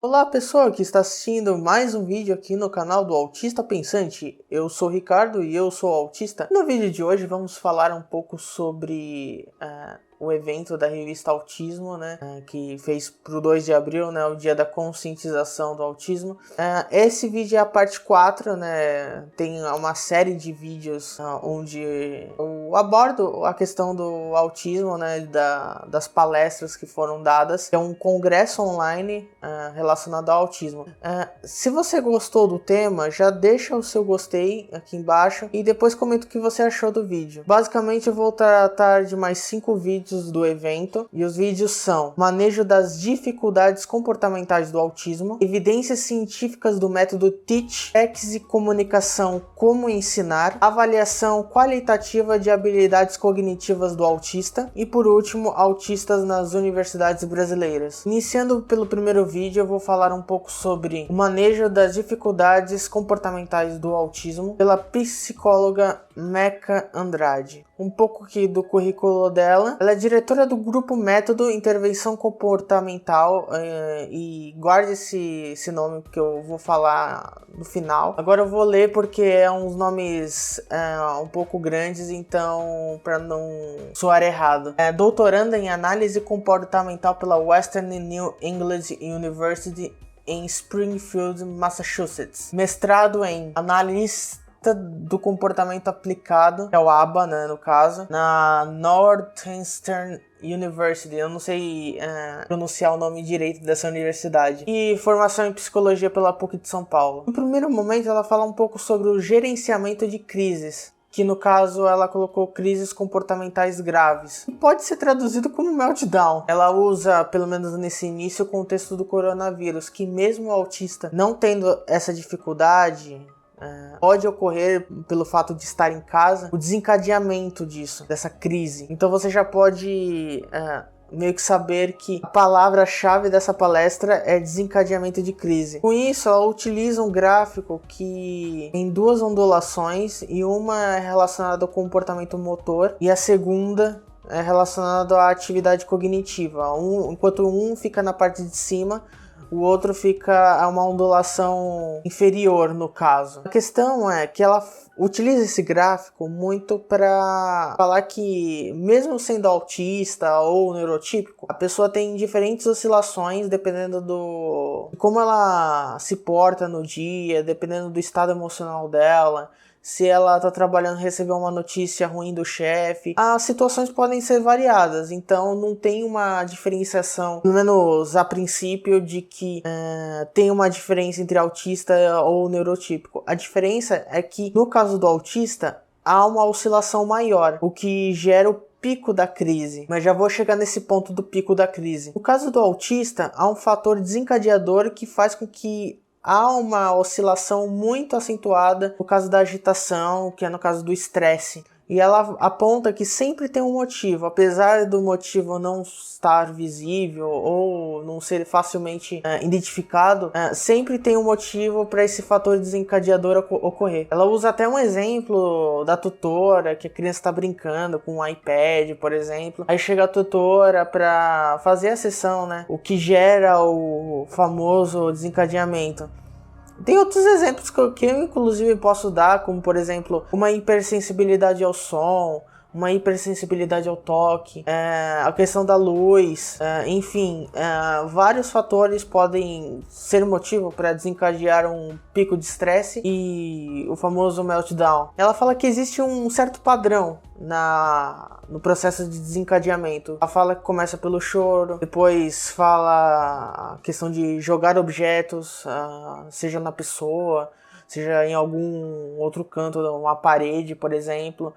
Olá pessoal que está assistindo mais um vídeo aqui no canal do Autista Pensante. Eu sou o Ricardo e eu sou autista. No vídeo de hoje vamos falar um pouco sobre o evento da revista Autismo, né, que fez pro 2 de abril, né, o dia da conscientização do autismo. Esse vídeo é a parte 4, né, tem uma série de vídeos onde eu abordo a questão do autismo, né, das palestras que foram dadas. É um congresso online relacionado ao autismo. Se você gostou do tema, já deixa o seu gostei aqui embaixo e depois comenta o que você achou do vídeo. Basicamente eu vou tratar de mais 5 vídeos do evento e os vídeos são: manejo das dificuldades comportamentais do autismo, evidências científicas do método TEACH, PECs e comunicação, como ensinar, avaliação qualitativa de habilidades cognitivas do autista e, por último, autistas nas universidades brasileiras. Iniciando pelo primeiro vídeo, eu vou falar um pouco sobre o manejo das dificuldades comportamentais do autismo pela psicóloga Meca Andrade. Um pouco aqui do currículo dela. Ela é diretora do grupo Método Intervenção Comportamental e guarde esse nome que eu vou falar no final. Agora eu vou ler porque é uns nomes um pouco grandes, então para não soar errado. É doutoranda em análise comportamental pela Western New England University em Springfield, Massachusetts. Mestrado em análise do comportamento aplicado, que é o ABA, né, no caso, na Northeastern University. Eu não sei pronunciar o nome direito dessa universidade. E formação em psicologia pela PUC de São Paulo. No primeiro momento, ela fala um pouco sobre o gerenciamento de crises, que no caso ela colocou crises comportamentais graves. Pode ser traduzido como meltdown. Ela usa, pelo menos nesse início, o contexto do coronavírus, que mesmo o autista não tendo essa dificuldade, pode ocorrer pelo fato de estar em casa, o desencadeamento dessa crise. Então você já pode meio que saber que a palavra-chave dessa palestra é desencadeamento de crise. Com isso, ela utiliza um gráfico que tem 2 ondulações, e uma é relacionada ao comportamento motor e a segunda é relacionada à atividade cognitiva. Enquanto um fica na parte de cima, o outro fica a uma ondulação inferior, no caso. A questão é que ela utiliza esse gráfico muito para falar que, mesmo sendo autista ou neurotípico, a pessoa tem diferentes oscilações dependendo de como ela se porta no dia, dependendo do estado emocional dela. Se ela está trabalhando e recebeu uma notícia ruim do chefe, as situações podem ser variadas, então não tem uma diferenciação, pelo menos a princípio, de que tem uma diferença entre autista ou neurotípico. A diferença é que, no caso do autista, há uma oscilação maior, o que gera o pico da crise, mas já vou chegar nesse ponto do pico da crise. No caso do autista, há um fator desencadeador que faz com que há uma oscilação muito acentuada no caso da agitação, que é no caso do estresse. E ela aponta que sempre tem um motivo, apesar do motivo não estar visível ou não ser facilmente identificado, sempre tem um motivo para esse fator desencadeador ocorrer. Ela usa até um exemplo da tutora, que a criança está brincando com um iPad, por exemplo. Aí chega a tutora para fazer a sessão, né? O que gera o famoso desencadeamento. Tem outros exemplos que eu inclusive posso dar, como por exemplo, uma hipersensibilidade ao som, uma hipersensibilidade ao toque, a questão da luz, enfim, vários fatores podem ser motivo para desencadear um pico de estresse e o famoso meltdown. Ela fala que existe um certo padrão no processo de desencadeamento. Ela fala que começa pelo choro, depois fala a questão de jogar objetos, seja na pessoa, seja em algum outro canto, uma parede, por exemplo,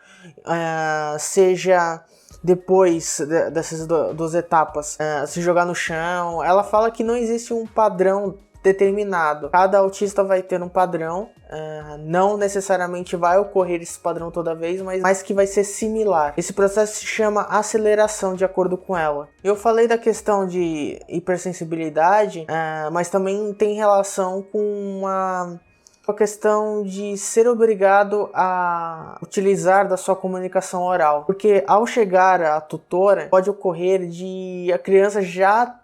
seja depois dessas 2 etapas, se jogar no chão. Ela fala que não existe um padrão determinado. Cada autista vai ter um padrão, não necessariamente vai ocorrer esse padrão toda vez, mas que vai ser similar. Esse processo se chama aceleração, de acordo com ela. Eu falei da questão de hipersensibilidade, mas também tem relação com a questão de ser obrigado a utilizar da sua comunicação oral. Porque ao chegar à tutora, pode ocorrer de a criança já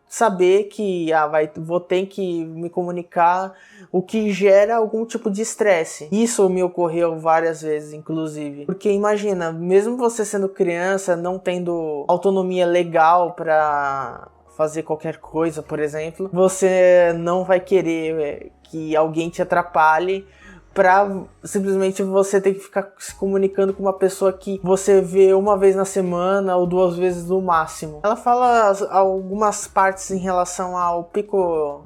saber que vou ter que me comunicar, o que gera algum tipo de estresse. Isso me ocorreu várias vezes, inclusive. Porque imagina, mesmo você sendo criança, não tendo autonomia legal para fazer qualquer coisa, por exemplo, você não vai querer que alguém te atrapalhe pra simplesmente você ter que ficar se comunicando com uma pessoa que você vê uma vez na semana ou 2 vezes no máximo. Ela fala algumas partes em relação ao pico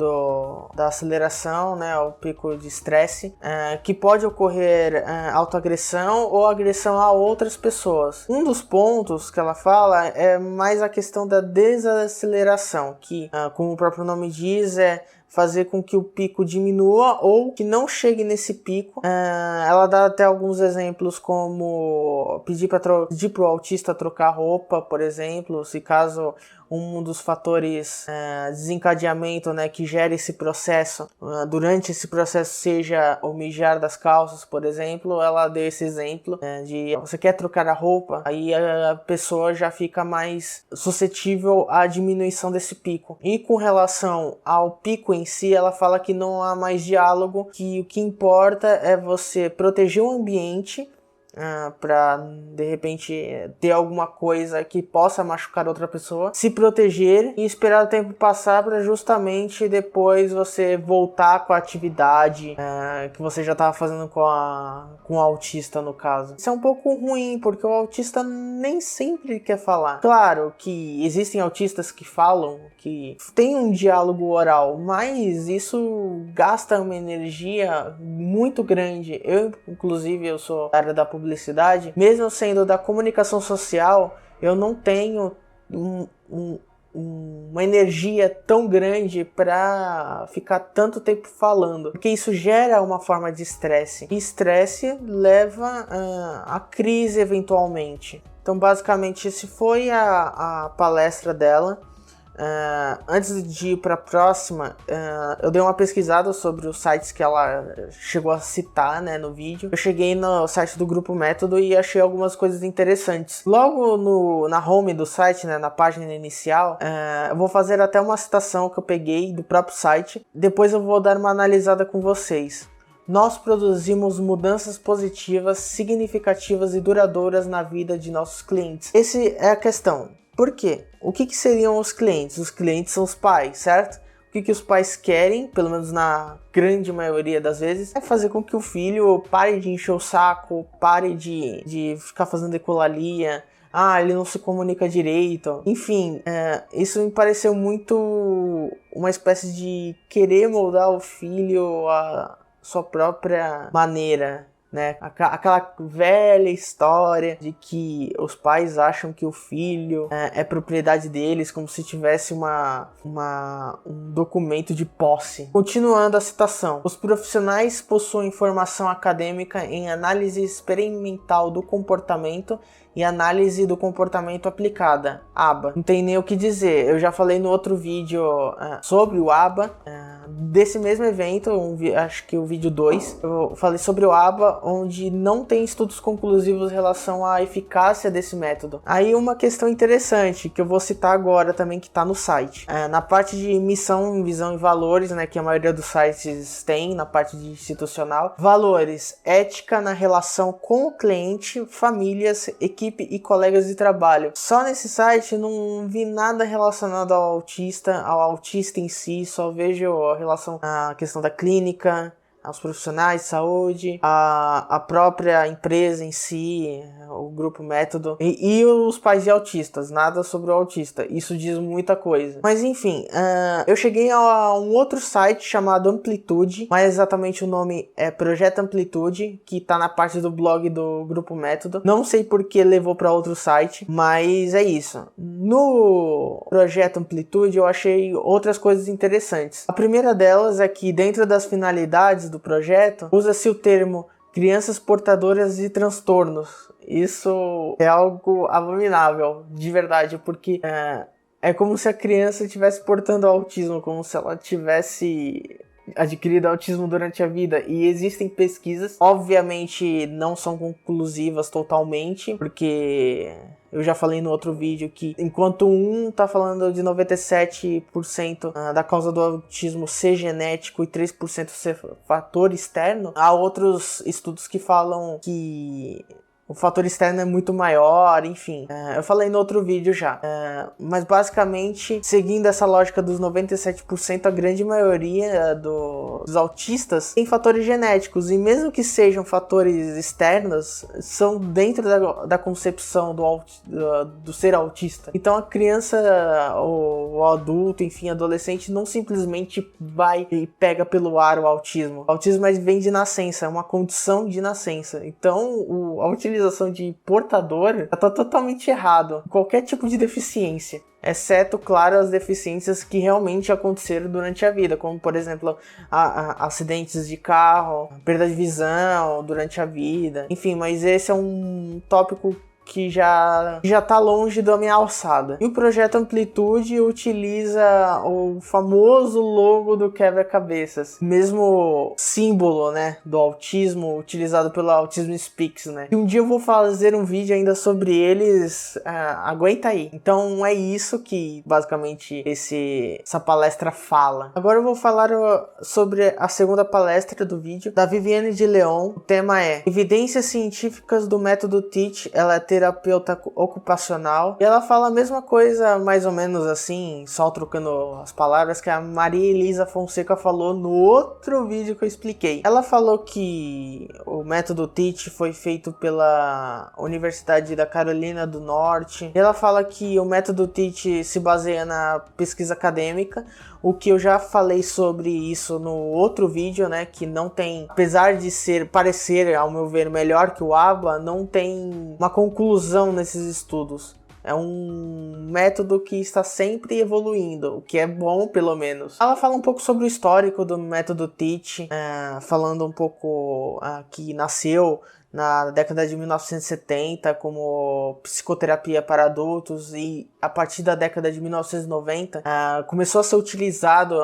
da aceleração, né, ao pico de estresse, que pode ocorrer autoagressão ou agressão a outras pessoas. Um dos pontos que ela fala é mais a questão da desaceleração, que, como o próprio nome diz, é fazer com que o pico diminua ou que não chegue nesse pico. Ela dá até alguns exemplos, como pedir para o autista trocar roupa, por exemplo, se caso um dos fatores desencadeamento, né, que gera esse processo, durante esse processo seja o mijar das calças, por exemplo. Ela deu esse exemplo de você quer trocar a roupa, aí a pessoa já fica mais suscetível à diminuição desse pico. E com relação ao pico em si, ela fala que não há mais diálogo, que o que importa é você proteger o ambiente para de repente ter alguma coisa que possa machucar outra pessoa, se proteger e esperar o tempo passar para justamente depois você voltar com a atividade que você já estava fazendo com o autista, no caso. Isso é um pouco ruim, porque o autista nem sempre quer falar. Claro que existem autistas que falam, que tem um diálogo oral, mas isso gasta uma energia muito grande. Inclusive, eu sou da área da publicidade, mesmo sendo da comunicação social, eu não tenho uma energia tão grande para ficar tanto tempo falando, porque isso gera uma forma de estresse, e estresse leva a crise eventualmente. Então, basicamente, esse foi a palestra dela. Antes de ir para a próxima, eu dei uma pesquisada sobre os sites que ela chegou a citar, né, no vídeo. Eu cheguei no site do Grupo Método e achei algumas coisas interessantes. Logo na home do site, né, na página inicial, eu vou fazer até uma citação que eu peguei do próprio site. Depois eu vou dar uma analisada com vocês. Nós produzimos mudanças positivas, significativas e duradouras na vida de nossos clientes. Essa é a questão. Por quê? O que seriam os clientes? Os clientes são os pais, certo? O que os pais querem, pelo menos na grande maioria das vezes, é fazer com que o filho pare de encher o saco, pare de ficar fazendo ecolalia. Ele não se comunica direito. Enfim, isso me pareceu muito uma espécie de querer moldar o filho à sua própria maneira, né? Aquela velha história de que os pais acham que o filho é propriedade deles, como se tivesse um documento de posse. Continuando a citação: os profissionais possuem formação acadêmica em análise experimental do comportamento e análise do comportamento aplicada, ABA. Não tem nem o que dizer, eu já falei no outro vídeo sobre o ABA, desse mesmo evento, acho que o vídeo 2, eu falei sobre o ABA, onde não tem estudos conclusivos em relação à eficácia desse método. Aí uma questão interessante, que eu vou citar agora também, que está no site. Na parte de missão, visão e valores, né, que a maioria dos sites tem, na parte de institucional. Valores: ética na relação com o cliente, famílias, equipe e colegas de trabalho. Só nesse site não vi nada relacionado ao autista em si, só vejo a relação à questão da clínica, aos profissionais de saúde, a própria empresa em si, o Grupo Método e os pais de autistas, nada sobre o autista. Isso diz muita coisa. Mas enfim, eu cheguei a um outro site chamado Amplitude, mais exatamente o nome é Projeto Amplitude, que tá na parte do blog do Grupo Método. Não sei por que levou para outro site, mas é isso. No Projeto Amplitude eu achei outras coisas interessantes. A primeira delas é que dentro das finalidades do projeto, usa-se o termo crianças portadoras de transtornos. Isso é algo abominável, de verdade, porque é como se a criança estivesse portando autismo, como se ela tivesse adquirido autismo durante a vida, e existem pesquisas, obviamente não são conclusivas totalmente, porque eu já falei no outro vídeo que enquanto um tá falando de 97% da causa do autismo ser genético e 3% ser fator externo, há outros estudos que falam que o fator externo é muito maior, enfim. Eu falei no outro vídeo já. Mas basicamente, seguindo essa lógica dos 97%, a grande maioria dos autistas tem fatores genéticos. E mesmo que sejam fatores externos, são dentro da concepção do ser autista. Então a criança, o adulto, enfim, adolescente, não simplesmente vai e pega pelo ar o autismo. O autismo vem de nascença, é uma condição de nascença. Então a utilização de portador está totalmente errado. Qualquer tipo de deficiência, exceto, claro, as deficiências que realmente aconteceram durante a vida, como, por exemplo, acidentes de carro, perda de visão durante a vida, enfim, mas esse é um tópico que já tá longe da minha alçada. E o projeto Amplitude utiliza o famoso logo do quebra-cabeças, mesmo símbolo, né, do autismo utilizado pelo Autism Speaks, né. E um dia eu vou fazer um vídeo ainda sobre eles, aguenta aí. Então é isso que basicamente essa palestra fala. Agora eu vou falar sobre a segunda palestra do vídeo, da Viviane de Leon. O tema é Evidências Científicas do Método Teach. Ela é terapeuta ocupacional, e ela fala a mesma coisa, mais ou menos assim, só trocando as palavras, que a Maria Elisa Fonseca falou no outro vídeo que eu expliquei. Ela falou que o método Teach foi feito pela Universidade da Carolina do Norte. Ela fala que o método Teach se baseia na pesquisa acadêmica, o que eu já falei sobre isso no outro vídeo, né, que não tem, apesar de parecer, ao meu ver, melhor que o ABA, não tem uma conclusão nesses estudos. É um método que está sempre evoluindo, o que é bom, pelo menos. Ela fala um pouco sobre o histórico do método Teach, falando um pouco que nasceu na década de 1970 como psicoterapia para adultos, e a partir da década de 1990 começou a ser utilizado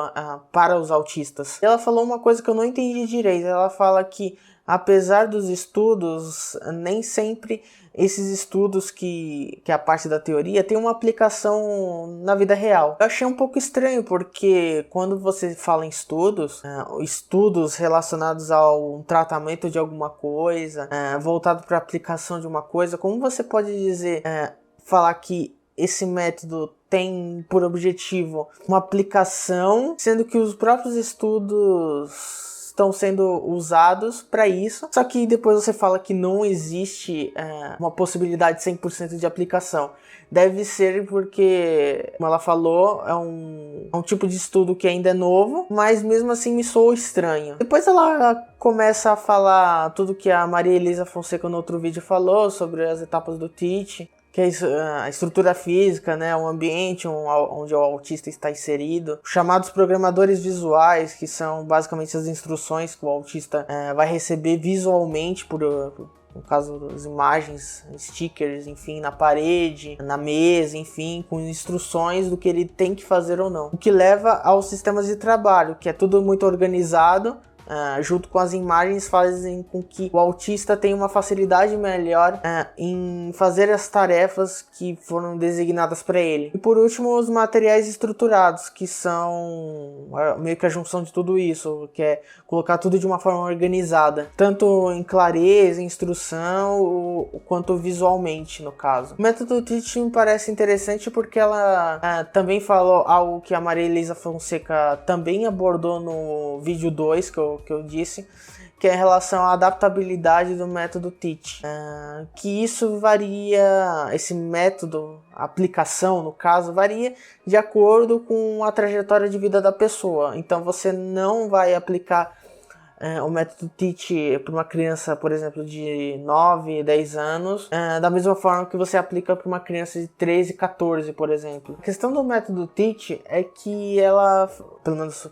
para os autistas. Ela falou uma coisa que eu não entendi direito. Ela fala que, apesar dos estudos, nem sempre esses estudos que é a parte da teoria tem uma aplicação na vida real. Eu achei um pouco estranho, porque quando você fala em estudos relacionados ao tratamento de alguma coisa, voltado para a aplicação de uma coisa, como você pode dizer, falar que esse método tem por objetivo uma aplicação, sendo que os próprios estudos estão sendo usados para isso, só que depois você fala que não existe uma possibilidade de 100% de aplicação. Deve ser porque, como ela falou, é um tipo de estudo que ainda é novo, mas mesmo assim me soou estranho. Depois ela começa a falar tudo que a Maria Elisa Fonseca no outro vídeo falou sobre as etapas do Teach, que é a estrutura física, né, o ambiente onde o autista está inserido, os chamados programadores visuais, que são basicamente as instruções que o autista vai receber visualmente no caso das imagens, stickers, enfim, na parede, na mesa, enfim, com instruções do que ele tem que fazer ou não. O que leva aos sistemas de trabalho, que é tudo muito organizado, junto com as imagens, fazem com que o autista tenha uma facilidade melhor em fazer as tarefas que foram designadas para ele. E por último, os materiais estruturados, que são meio que a junção de tudo isso, que é colocar tudo de uma forma organizada, tanto em clareza, em instrução, quanto visualmente, no caso. O método Teach me parece interessante porque ela também falou algo que a Maria Elisa Fonseca também abordou no vídeo 2 que eu disse, que é em relação à adaptabilidade do método Teach. Que isso varia, esse método, a aplicação no caso, varia de acordo com a trajetória de vida da pessoa. Então você não vai aplicar o método Teach para uma criança, por exemplo, de 9, 10 anos, da mesma forma que você aplica para uma criança de 13, 14, por exemplo. A questão do método Teach é que ela, pelo menos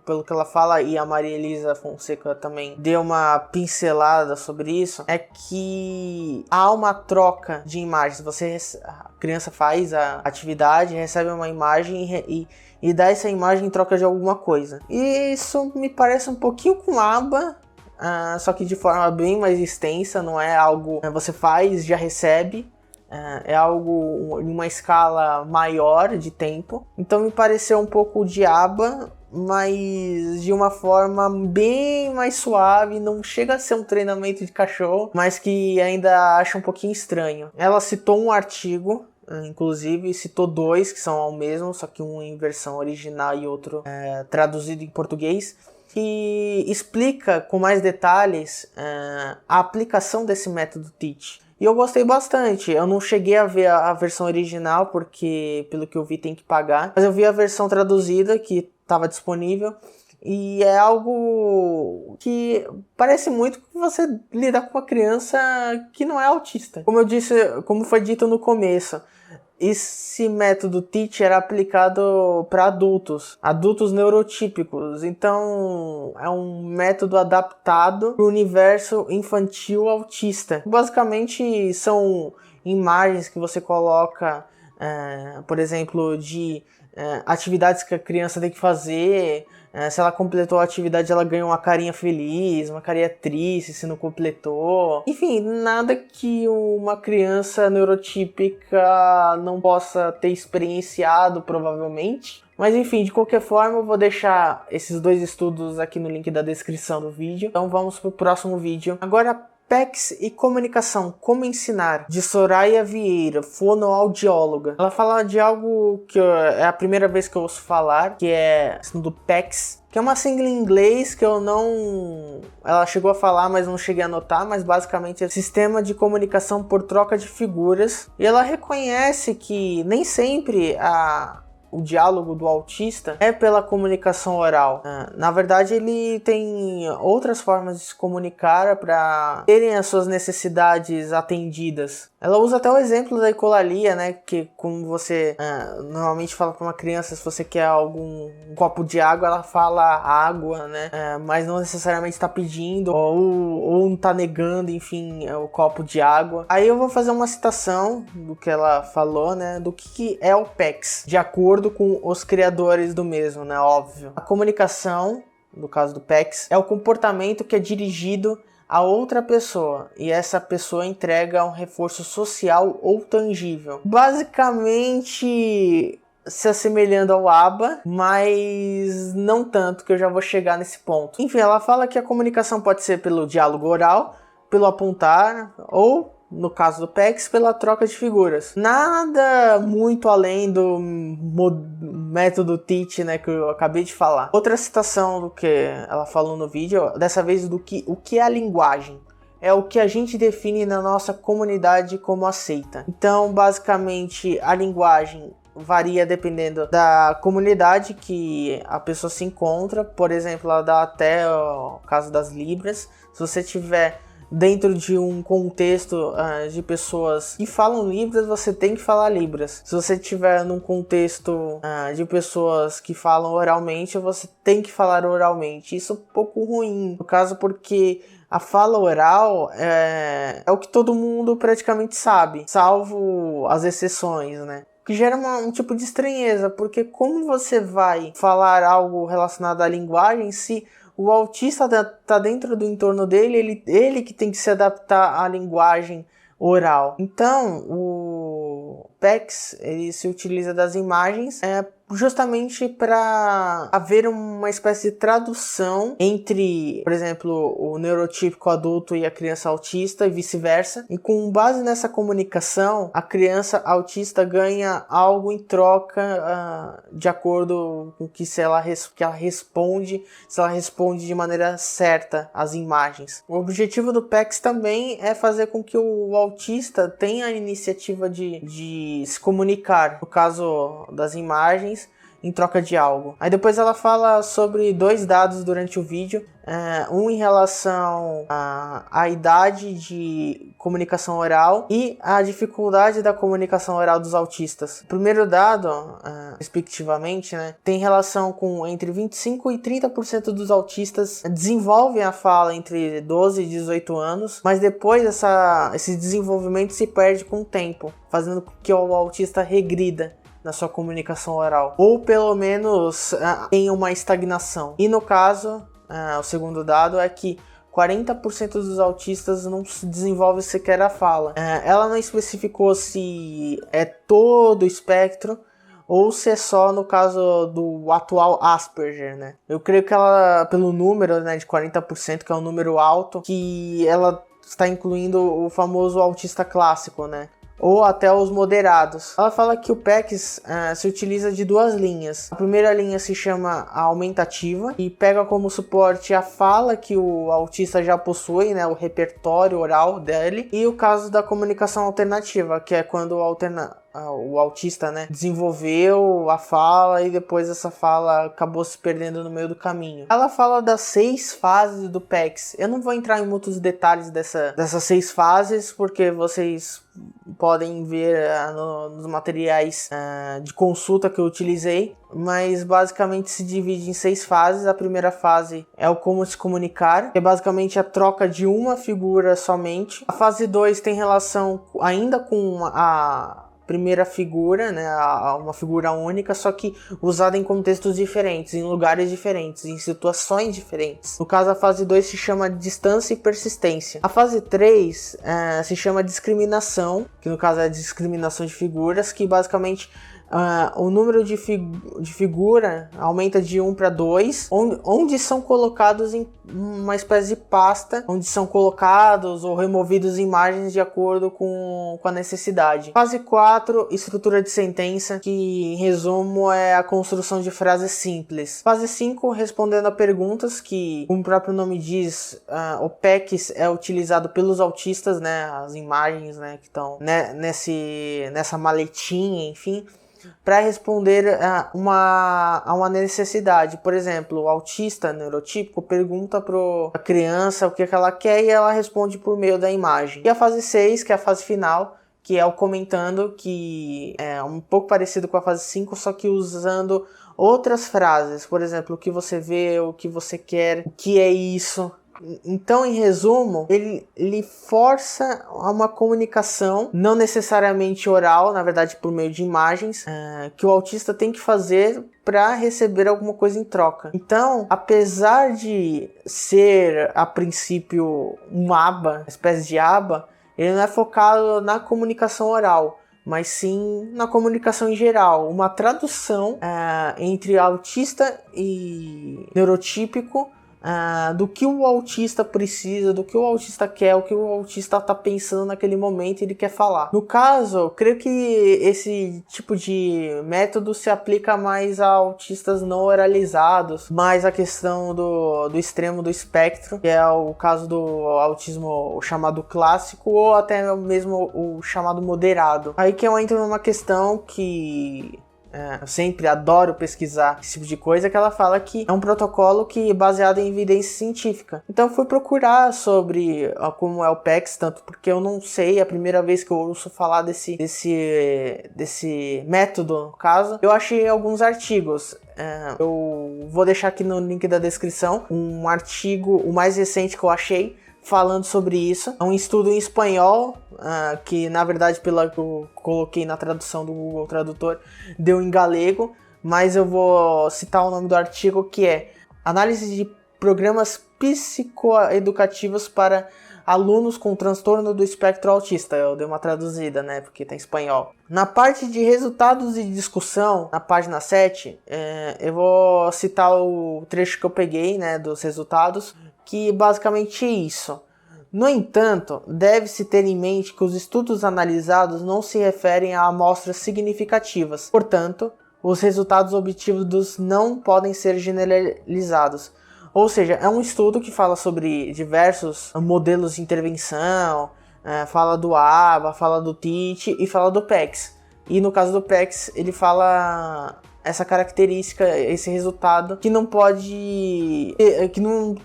pelo que ela fala, e a Maria Elisa Fonseca também deu uma pincelada sobre isso, é que há uma troca de imagens. A criança faz a atividade, recebe uma imagem e dá essa imagem em troca de alguma coisa. E isso me parece um pouquinho com aba, só que de forma bem mais extensa, não é algo que você faz e já recebe. É algo em uma escala maior de tempo. Então me pareceu um pouco de aba, mas de uma forma bem mais suave. Não chega a ser um treinamento de cachorro, mas que ainda acho um pouquinho estranho. Ela citou um artigo, inclusive citou 2 que são ao mesmo, só que um em versão original e outro traduzido em português, que explica com mais detalhes a aplicação desse método Teach. E eu gostei bastante. Eu não cheguei a ver a versão original, porque pelo que eu vi tem que pagar. Mas eu vi a versão traduzida que estava disponível. E é algo que parece muito que você lidar com uma criança que não é autista. Como eu disse, como foi dito no começo, esse método Teach era aplicado para adultos neurotípicos. Então é um método adaptado para o universo infantil autista. Basicamente são imagens que você coloca, por exemplo, de atividades que a criança tem que fazer. Se ela completou a atividade, ela ganha uma carinha feliz, uma carinha triste se não completou. Enfim, nada que uma criança neurotípica não possa ter experienciado, provavelmente. Mas enfim, de qualquer forma, eu vou deixar esses 2 estudos aqui no link da descrição do vídeo. Então vamos para o próximo vídeo. Agora, PECs e comunicação, como ensinar, de Soraya Vieira, fonoaudióloga. Ela fala de algo que é a primeira vez que eu ouço falar, que é do PECs, que é uma sigla em inglês que eu não... Ela chegou a falar, mas não cheguei a anotar, mas basicamente é Sistema de Comunicação por Troca de Figuras. E ela reconhece que nem sempre o diálogo do autista é pela comunicação oral. Na verdade, ele tem outras formas de se comunicar para terem as suas necessidades atendidas. Ela usa até o exemplo da ecolalia, né? Que como você normalmente fala para uma criança, se você quer um copo de água, ela fala água, né? Mas não necessariamente está pedindo ou não está negando, enfim, o copo de água. Aí eu vou fazer uma citação do que ela falou, né? Do que é o PECs, de acordo com os criadores do mesmo, né? Óbvio. A comunicação, no caso do PECs, é o comportamento que é dirigido a outra pessoa, e essa pessoa entrega um reforço social ou tangível. Basicamente se assemelhando ao ABA, mas não tanto, que eu já vou chegar nesse ponto. Enfim, ela fala que a comunicação pode ser pelo diálogo oral, pelo apontar ou, no caso do PECs, pela troca de figuras. Nada muito além do método Teach, né, que eu acabei de falar. Outra citação do que ela falou no vídeo, dessa vez o que é a linguagem. É o que a gente define na nossa comunidade como aceita. Então, basicamente, a linguagem varia dependendo da comunidade que a pessoa se encontra. Por exemplo, ela dá até o caso das Libras. Se você tiver dentro de um contexto de pessoas que falam Libras, você tem que falar Libras. Se você estiver num contexto de pessoas que falam oralmente, você tem que falar oralmente. Isso é um pouco ruim, no caso, porque a fala oral é o que todo mundo praticamente sabe, salvo as exceções, né? Que gera um tipo de estranheza, porque como você vai falar algo relacionado à linguagem se o autista está dentro do entorno dele, ele que tem que se adaptar à linguagem oral. Então, o PECs ele se utiliza das imagens justamente para haver uma espécie de tradução entre, por exemplo, o neurotípico adulto e a criança autista e vice-versa. E com base nessa comunicação, a criança autista ganha algo em troca de acordo com que ela responde de maneira certa às imagens. O objetivo do PECs também é fazer com que o autista tenha a iniciativa de se comunicar. No caso das imagens, em troca de algo. Aí depois ela fala sobre 2 dados durante o vídeo, um em relação à idade de comunicação oral e a dificuldade da comunicação oral dos autistas. O primeiro dado, respectivamente, né, tem relação com entre 25% e 30% dos autistas desenvolvem a fala entre 12 e 18 anos, mas depois esse desenvolvimento se perde com o tempo, fazendo com que o autista regrida na sua comunicação oral, ou pelo menos tenha uma estagnação. E no caso, o segundo dado é que 40% dos autistas não se desenvolve sequer a fala. Ela não especificou se é todo o espectro ou se é só no caso do atual Asperger, né? Eu creio que ela, pelo número, né, de 40%, que é um número alto, que ela está incluindo o famoso autista clássico, né? Ou até os moderados. Ela fala que o PECS se utiliza de 2 linhas. A primeira linha se chama a aumentativa e pega como suporte a fala que o autista já possui, né, o repertório oral dele, e o caso da comunicação alternativa, que é quando o autista, né, desenvolveu a fala e depois essa fala acabou se perdendo no meio do caminho. Ela fala das 6 fases do PECS. Eu não vou entrar em muitos detalhes dessas 6 fases, porque vocês podem ver nos materiais de consulta que eu utilizei, mas basicamente se divide em 6 fases. A primeira fase é o como se comunicar, que é basicamente a troca de uma figura somente. A fase 2 tem relação ainda com a primeira figura, né, uma figura única, só que usada em contextos diferentes, em lugares diferentes, em situações diferentes. No caso, a fase 2 se chama distância e persistência. A fase 3 se chama discriminação, que no caso é a discriminação de figuras, que basicamente o número de figura aumenta de 1 para 2, onde são colocados em uma espécie de pasta, onde são colocados ou removidos imagens de acordo com a necessidade. Fase 4, estrutura de sentença, que em resumo é a construção de frases simples. Fase 5, respondendo a perguntas, que como o próprio nome diz, o PECS é utilizado pelos autistas, né, as imagens, né, que estão nessa maletinha, enfim, para responder a uma necessidade. Por exemplo, o autista neurotípico pergunta para a criança o que ela quer e ela responde por meio da imagem. E a fase 6, que é a fase final, que é o comentando, que é um pouco parecido com a fase 5, só que usando outras frases. Por exemplo, o que você vê, o que você quer, o que é isso. Então, em resumo, ele força uma comunicação, não necessariamente oral, na verdade por meio de imagens, que o autista tem que fazer para receber alguma coisa em troca. Então, apesar de ser a princípio uma aba, uma espécie de aba, ele não é focado na comunicação oral, mas sim na comunicação em geral, uma tradução entre autista e neurotípico, do que o autista precisa, do que o autista quer, o que o autista está pensando naquele momento e ele quer falar. No caso, eu creio que esse tipo de método se aplica mais a autistas não oralizados, mais a questão do extremo do espectro, que é o caso do autismo chamado clássico ou até mesmo o chamado moderado. Aí que eu entro numa questão que eu sempre adoro pesquisar esse tipo de coisa, que ela fala que é um protocolo que é baseado em evidência científica. Então eu fui procurar sobre como é o PECS, tanto porque eu não sei, é a primeira vez que eu ouço falar desse método, no caso. Eu achei alguns artigos. Eu vou deixar aqui no link da descrição um artigo, o mais recente que eu achei, falando sobre isso. É um estudo em espanhol, que na verdade, pela que eu coloquei na tradução do Google Tradutor, deu em galego, mas eu vou citar o nome do artigo, que é Análise de Programas Psicoeducativos para Alunos com Transtorno do Espectro Autista. Eu dei uma traduzida, né, porque tá em espanhol. Na parte de resultados e discussão, na página 7, eu vou citar o trecho que eu peguei, né, dos resultados, que basicamente é isso. No entanto, deve-se ter em mente que os estudos analisados não se referem a amostras significativas. Portanto, os resultados obtidos não podem ser generalizados. Ou seja, é um estudo que fala sobre diversos modelos de intervenção, fala do ABA, fala do TIT e fala do PECS. E no caso do PECS, ele fala essa característica, esse resultado que não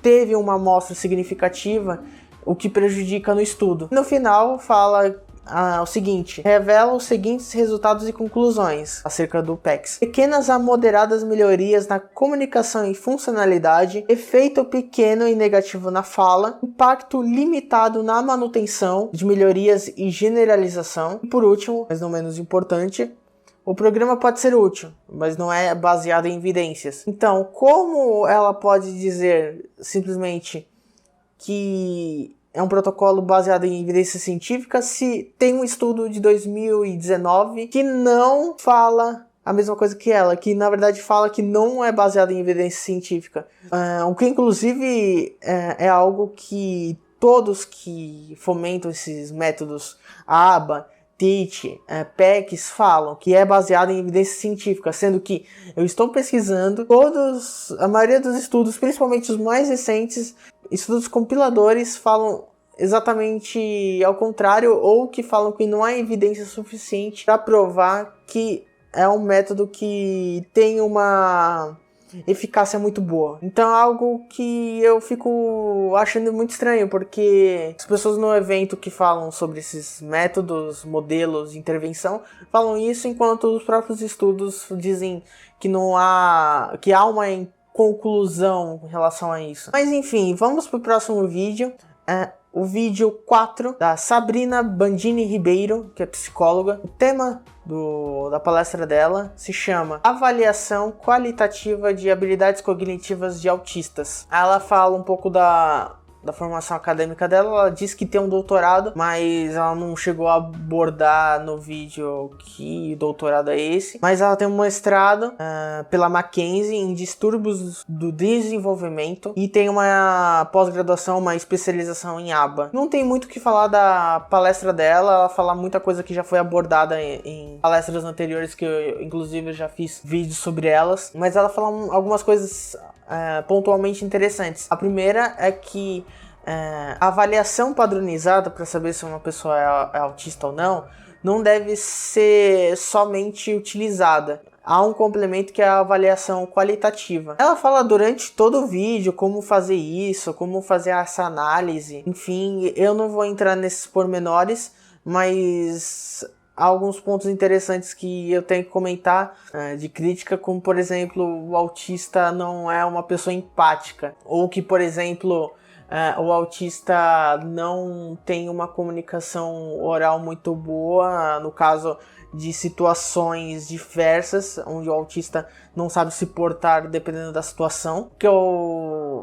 teve uma amostra significativa, o que prejudica no estudo. No final fala o seguinte: revela os seguintes resultados e conclusões acerca do PECS. Pequenas a moderadas melhorias na comunicação e funcionalidade, efeito pequeno e negativo na fala, impacto limitado na manutenção de melhorias e generalização. E por último, mas não menos importante, o programa pode ser útil, mas não é baseado em evidências. Então, como ela pode dizer simplesmente que é um protocolo baseado em evidências científicas se tem um estudo de 2019 que não fala a mesma coisa que ela, que na verdade fala que não é baseado em evidência científica, o que inclusive é algo que todos que fomentam esses métodos ABA, TEACH, PECS falam, que é baseado em evidência científica, sendo que eu estou pesquisando a maioria dos estudos, principalmente os mais recentes, estudos compiladores, falam exatamente ao contrário, ou que falam que não há evidência suficiente para provar que é um método que tem uma eficácia muito boa. Então é algo que eu fico achando muito estranho, porque as pessoas no evento que falam sobre esses métodos, modelos de intervenção, falam isso, enquanto os próprios estudos dizem que há uma conclusão em relação a isso. Mas enfim, vamos para o próximo vídeo. O vídeo 4 da Sabrina Bandini Ribeiro, que é psicóloga. O tema da palestra dela se chama Avaliação Qualitativa de Habilidades Cognitivas de Autistas. Ela fala um pouco da formação acadêmica dela. Ela diz que tem um doutorado, mas ela não chegou a abordar no vídeo que doutorado é esse. Mas ela tem um mestrado pela Mackenzie em distúrbios do desenvolvimento e tem uma pós-graduação, uma especialização em ABA. Não tem muito o que falar da palestra dela. Ela fala muita coisa que já foi abordada em palestras anteriores, que eu inclusive já fiz vídeos sobre elas. Mas ela fala algumas coisas pontualmente interessantes. A primeira é que a avaliação padronizada para saber se uma pessoa é autista ou não deve ser somente utilizada. Há um complemento que é a avaliação qualitativa. Ela fala durante todo o vídeo como fazer isso, como fazer essa análise. Enfim, eu não vou entrar nesses pormenores, mas há alguns pontos interessantes que eu tenho que comentar de crítica, como por exemplo, o autista não é uma pessoa empática, ou que, por exemplo, o autista não tem uma comunicação oral muito boa, no caso de situações diversas, onde o autista não sabe se portar dependendo da situação,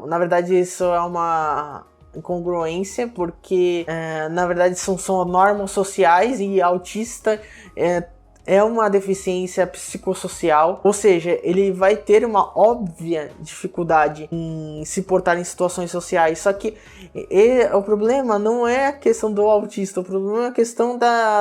na verdade isso é uma incongruência, porque na verdade são normas sociais e autista é uma deficiência psicossocial, ou seja, ele vai ter uma óbvia dificuldade em se portar em situações sociais. Só que o problema não é a questão do autista, o problema é a questão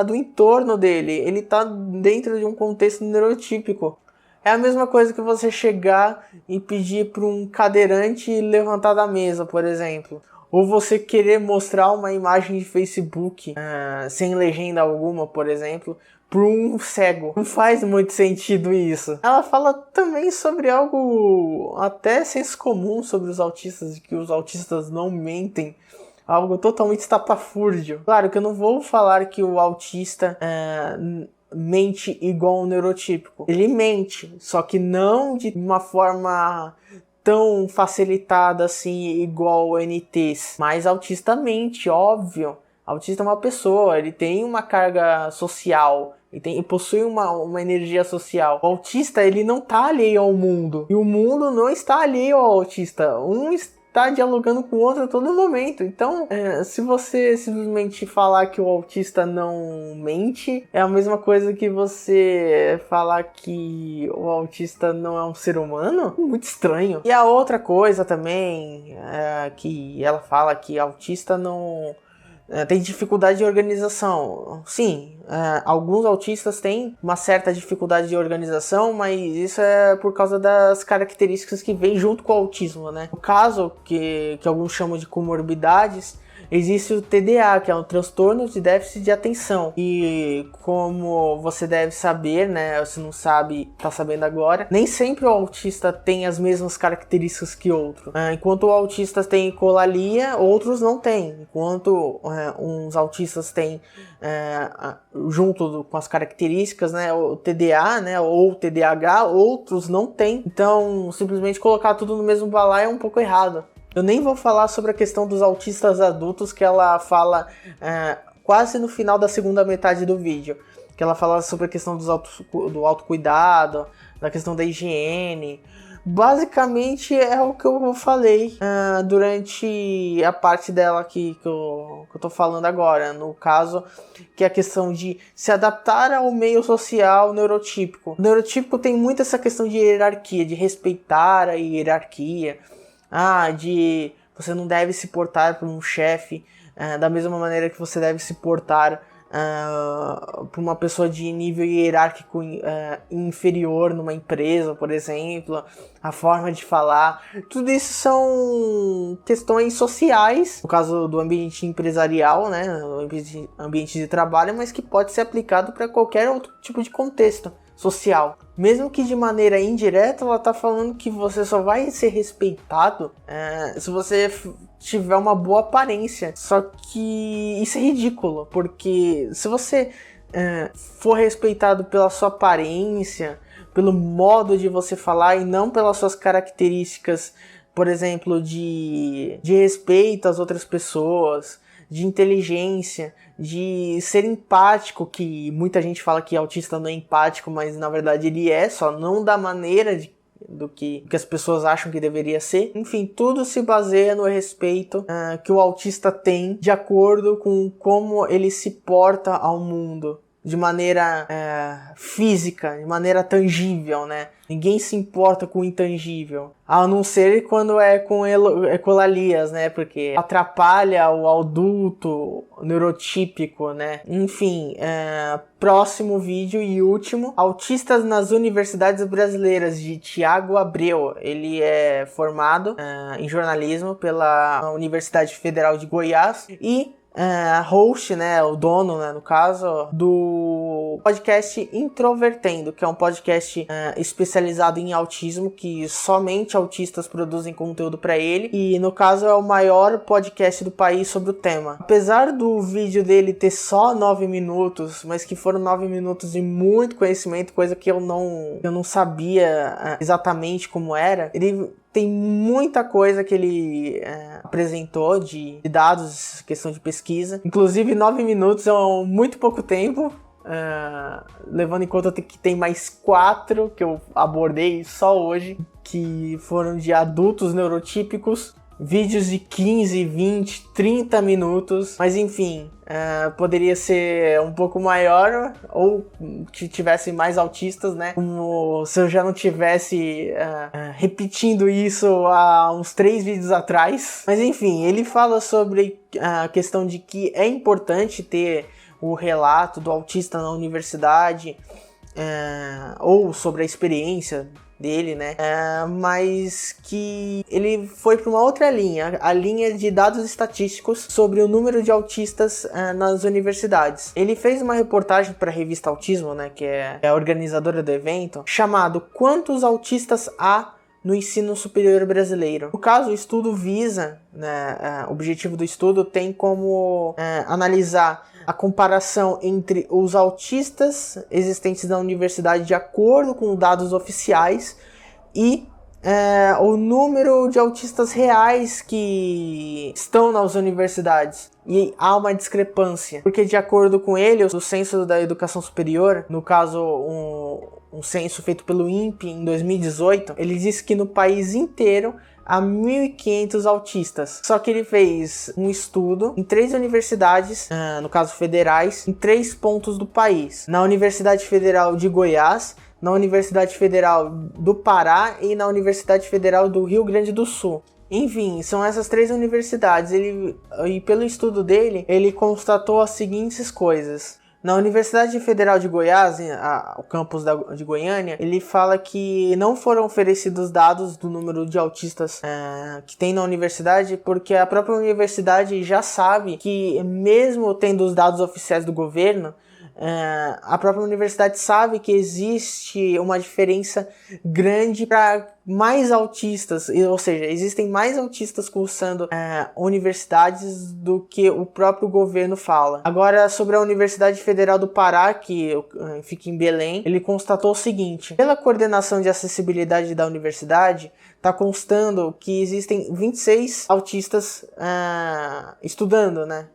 do entorno dele. Ele está dentro de um contexto neurotípico. É a mesma coisa que você chegar e pedir para um cadeirante levantar da mesa, por exemplo. Ou você querer mostrar uma imagem de Facebook sem legenda alguma, por exemplo, para um cego. Não faz muito sentido isso. Ela fala também sobre algo até senso comum sobre os autistas, de que os autistas não mentem. Algo totalmente estapafúrdio. Claro que eu não vou falar que o autista mente igual ao neurotípico. Ele mente, só que não de uma forma tão facilitada assim, igual NTs. Mas autista mente, óbvio. Autista é uma pessoa, ele tem uma carga social, ele possui uma energia social. O autista, ele não está alheio ao mundo. E o mundo não está alheio ao autista. Um está dialogando com o outro a todo momento. Então, se você simplesmente falar que o autista não mente, é a mesma coisa que você falar que o autista não é um ser humano. Muito estranho. E a outra coisa também, que ela fala que autista não tem dificuldade de organização. Sim, alguns autistas têm uma certa dificuldade de organização, mas isso é por causa das características que vêm junto com o autismo, né? No caso, que alguns chamam de comorbidades, existe o TDA, que é um transtorno de déficit de atenção. E como você deve saber, né, se não sabe, tá sabendo agora, nem sempre o autista tem as mesmas características que outro. Enquanto o autista tem ecolalia, outros não têm. Enquanto uns autistas têm, junto com as características, né, o TDA, né, ou TDAH, outros não têm. Então, simplesmente colocar tudo no mesmo balaio é um pouco errado. Eu nem vou falar sobre a questão dos autistas adultos, que ela fala quase no final da segunda metade do vídeo. Que ela fala sobre a questão do autocuidado, da questão da higiene. Basicamente é o que eu falei durante a parte dela aqui que eu tô falando agora. No caso, que é a questão de se adaptar ao meio social neurotípico. O neurotípico tem muito essa questão de hierarquia, de respeitar a hierarquia. De você não deve se portar para um chefe da mesma maneira que você deve se portar para uma pessoa de nível hierárquico inferior numa empresa, por exemplo, a forma de falar. Tudo isso são questões sociais, no caso do ambiente empresarial, né, ambiente de trabalho, mas que pode ser aplicado para qualquer outro tipo de contexto social. Mesmo que de maneira indireta, ela tá falando que você só vai ser respeitado se você tiver uma boa aparência. Só que isso é ridículo, porque se você for respeitado pela sua aparência, pelo modo de você falar e não pelas suas características, por exemplo, de respeito às outras pessoas, de inteligência, de ser empático, que muita gente fala que autista não é empático, mas na verdade ele é, só não da maneira do que as pessoas acham que deveria ser. Enfim, tudo se baseia no respeito que o autista tem de acordo com como ele se porta ao mundo, de maneira física, de maneira tangível, né? Ninguém se importa com o intangível, a não ser quando é com ecolalias, né? Porque atrapalha o adulto neurotípico, né? Enfim, próximo vídeo e último. Autistas nas universidades brasileiras, de Tiago Abreu. Ele é formado em jornalismo pela Universidade Federal de Goiás e host, né, o dono, né, no caso, do podcast Introvertendo, que é um podcast especializado em autismo, que somente autistas produzem conteúdo para ele, e no caso é o maior podcast do país sobre o tema. Apesar do vídeo dele ter só 9 minutos, mas que foram 9 minutos de muito conhecimento, coisa que eu não sabia exatamente como era, ele tem muita coisa que ele apresentou de dados, questão de pesquisa. Inclusive, 9 minutos é muito pouco tempo, levando em conta que tem mais 4 que eu abordei só hoje, que foram de adultos neurotípicos. Vídeos de 15, 20, 30 minutos, mas enfim, poderia ser um pouco maior, ou que tivesse mais autistas, né? Como se eu já não tivesse repetindo isso há uns 3 vídeos atrás. Mas enfim, ele fala sobre a questão de que é importante ter o relato do autista na universidade, ou sobre a experiência dele, né? Mas que ele foi para uma outra linha, a linha de dados estatísticos sobre o número de autistas nas universidades. Ele fez uma reportagem para a revista Autismo, né, que é a organizadora do evento, chamado Quantos Autistas Há no Ensino Superior Brasileiro. No caso, o estudo visa, né, o objetivo do estudo tem como analisar a comparação entre os autistas existentes na universidade de acordo com dados oficiais e o número de autistas reais que estão nas universidades. E há uma discrepância, porque de acordo com ele, o Censo da Educação Superior, no caso um censo feito pelo INPE em 2018, ele disse que no país inteiro há 1.500 autistas. Só que ele fez um estudo em 3 universidades, no caso federais, em 3 pontos do país. Na Universidade Federal de Goiás, na Universidade Federal do Pará e na Universidade Federal do Rio Grande do Sul. Enfim, são essas 3 universidades. E pelo estudo dele, ele constatou as seguintes coisas. Na Universidade Federal de Goiás, o campus de Goiânia, ele fala que não foram oferecidos dados do número de autistas que tem na universidade, porque a própria universidade já sabe que, mesmo tendo os dados oficiais do governo, a própria universidade sabe que existe uma diferença grande para mais autistas, ou seja, existem mais autistas cursando universidades do que o próprio governo fala. Agora, sobre a Universidade Federal do Pará, que fica em Belém, ele constatou o seguinte: pela coordenação de acessibilidade da universidade, está constando que existem 26 autistas estudando, né?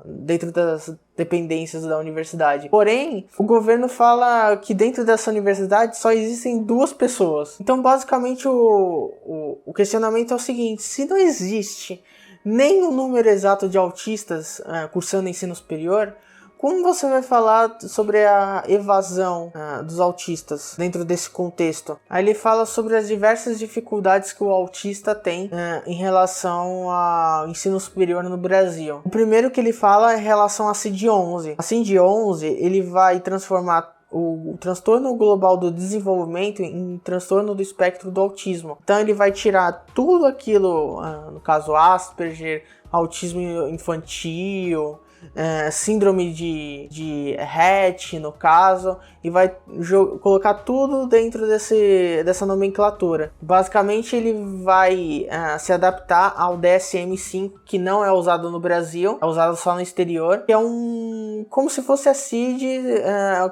Dentro das dependências da universidade. Porém, o governo fala que dentro dessa universidade só existem 2 pessoas. Então, basicamente, o questionamento é o seguinte: se não existe nem o número exato de autistas cursando ensino superior, como você vai falar sobre a evasão dos autistas dentro desse contexto? Aí ele fala sobre as diversas dificuldades que o autista tem em relação ao ensino superior no Brasil. O primeiro que ele fala é em relação à CID-11. A CID-11, ele vai transformar o transtorno global do desenvolvimento em transtorno do espectro do autismo. Então ele vai tirar tudo aquilo, no caso Asperger, autismo infantil, síndrome de Rett, no caso, e vai colocar tudo dentro dessa nomenclatura. Basicamente, ele vai se adaptar ao DSM-5, que não é usado no Brasil, é usado só no exterior, que é como se fosse a CID,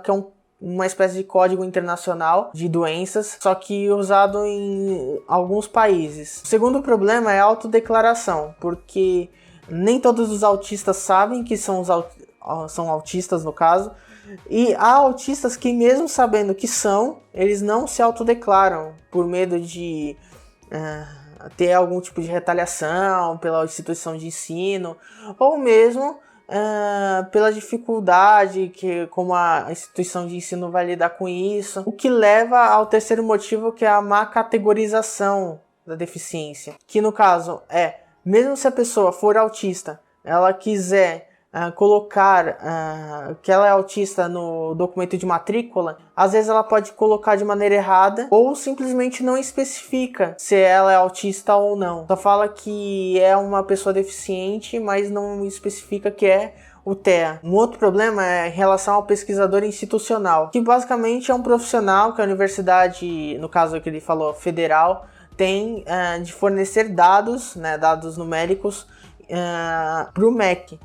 que é uma espécie de código internacional de doenças, só que usado em alguns países. O segundo problema é a autodeclaração, porque nem todos os autistas sabem que são autistas, no caso, e há autistas que, mesmo sabendo que são, eles não se autodeclaram por medo de ter algum tipo de retaliação pela instituição de ensino, ou mesmo pela dificuldade como a instituição de ensino vai lidar com isso, o que leva ao terceiro motivo, que é a má categorização da deficiência, que no caso mesmo se a pessoa for autista, ela quiser colocar que ela é autista no documento de matrícula, às vezes ela pode colocar de maneira errada ou simplesmente não especifica se ela é autista ou não. Só fala que é uma pessoa deficiente, mas não especifica que é o TEA. Um outro problema é em relação ao pesquisador institucional, que basicamente é um profissional que a universidade, no caso que ele falou, federal, tem de fornecer dados, dados numéricos para o MEC,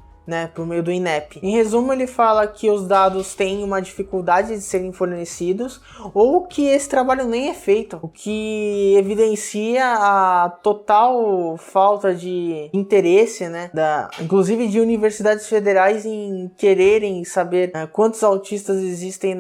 por meio do INEP. Em resumo, ele fala que os dados têm uma dificuldade de serem fornecidos ou que esse trabalho nem é feito, o que evidencia a total falta de interesse, inclusive de universidades federais, em quererem saber quantos autistas existem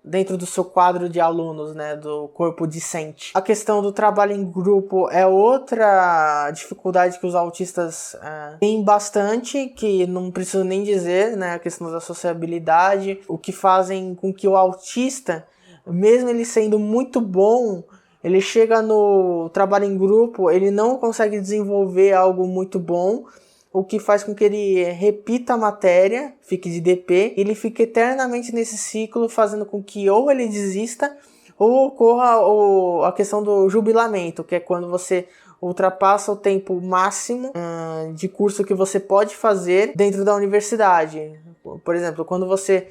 dentro do seu quadro de alunos, do corpo discente. A questão do trabalho em grupo é outra dificuldade que os autistas têm bastante, que não preciso nem dizer, a questão da sociabilidade, o que fazem com que o autista, mesmo ele sendo muito bom, ele chega no trabalho em grupo, ele não consegue desenvolver algo muito bom, o que faz com que ele repita a matéria, fique de DP, e ele fique eternamente nesse ciclo, fazendo com que ou ele desista, ou ocorra a questão do jubilamento, que é quando você ultrapassa o tempo máximo de curso que você pode fazer dentro da universidade. Por exemplo, quando você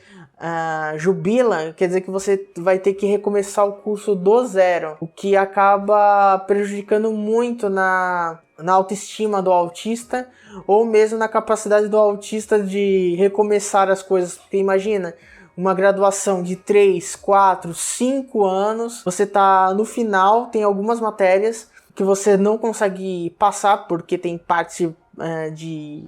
jubila, quer dizer que você vai ter que recomeçar o curso do zero, o que acaba prejudicando muito na autoestima do autista, ou mesmo na capacidade do autista de recomeçar as coisas. Porque imagina, uma graduação de 3, 4, 5 anos, você tá no final, tem algumas matérias que você não consegue passar porque tem parte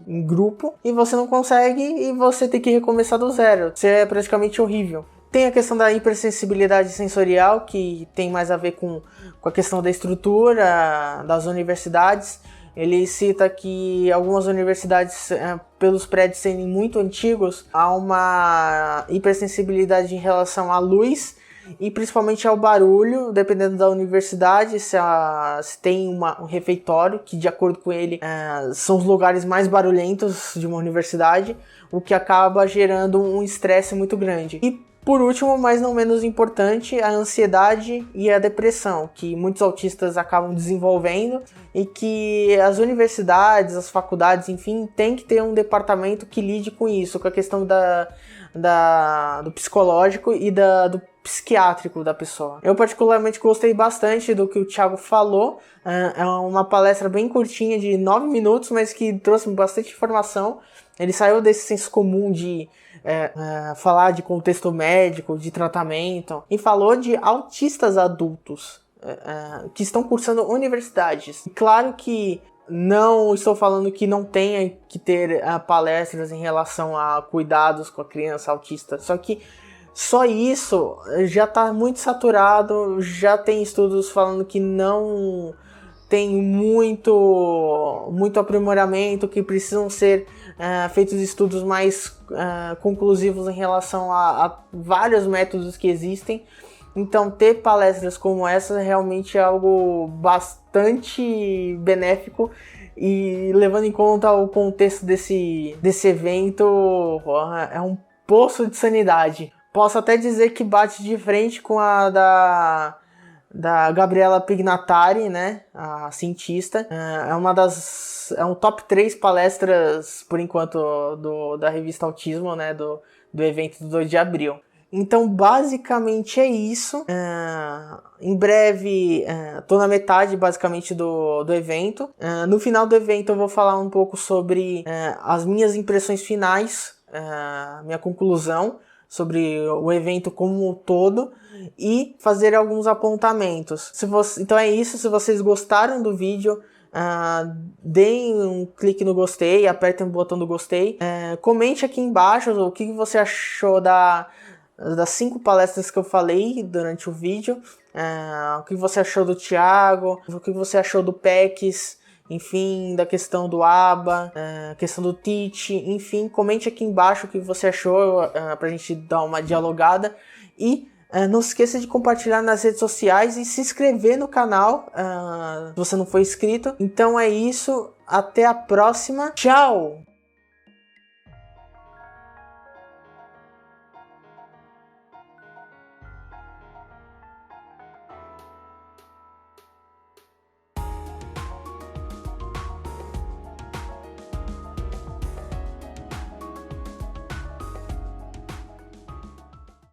em grupo, e você não consegue, e você tem que recomeçar do zero. Isso é praticamente horrível. Tem a questão da hipersensibilidade sensorial, que tem mais a ver com a questão da estrutura das universidades. Ele cita que algumas universidades, pelos prédios serem muito antigos, há uma hipersensibilidade em relação à luz e principalmente ao barulho, dependendo da universidade, se tem um refeitório, que de acordo com ele são os lugares mais barulhentos de uma universidade, o que acaba gerando um estresse muito grande. E por último, mas não menos importante, a ansiedade e a depressão, que muitos autistas acabam desenvolvendo e que as universidades, as faculdades, enfim, tem que ter um departamento que lide com isso, com a questão do psicológico e do psiquiátrico da pessoa. Eu particularmente gostei bastante do que o Thiago falou, é uma palestra bem curtinha de 9 minutos, mas que trouxe bastante informação. Ele saiu desse senso comum de falar de contexto médico, de tratamento, e falou de autistas adultos que estão cursando universidades. Claro que não estou falando que não tenha que ter palestras em relação a cuidados com a criança autista, só que só isso já está muito saturado, já tem estudos falando que não tem muito aprimoramento, que precisam ser feitos estudos mais conclusivos em relação a vários métodos que existem. Então, ter palestras como essa realmente é algo bastante benéfico, e levando em conta o contexto desse evento, é um poço de sanidade. Posso até dizer que bate de frente com a da Gabriela Pignatari, né, a cientista. É um top 3 palestras, por enquanto, da revista Autismo, né, do evento do 2 de abril. Então, basicamente é isso. Em breve, tô na metade, basicamente, do evento. No final do evento, eu vou falar um pouco sobre as minhas impressões finais, minha conclusão sobre o evento como um todo, e fazer alguns apontamentos. Então é isso. Se vocês gostaram do vídeo, deem um clique no gostei, apertem o botão do gostei, comente aqui embaixo o que você achou das 5 palestras que eu falei durante o vídeo, o que você achou do Thiago, o que você achou do PECs, enfim, da questão do ABA, questão do Teach, enfim, comente aqui embaixo o que você achou, pra gente dar uma dialogada. E não se esqueça de compartilhar nas redes sociais e se inscrever no canal, se você não for inscrito. Então é isso, até a próxima, tchau!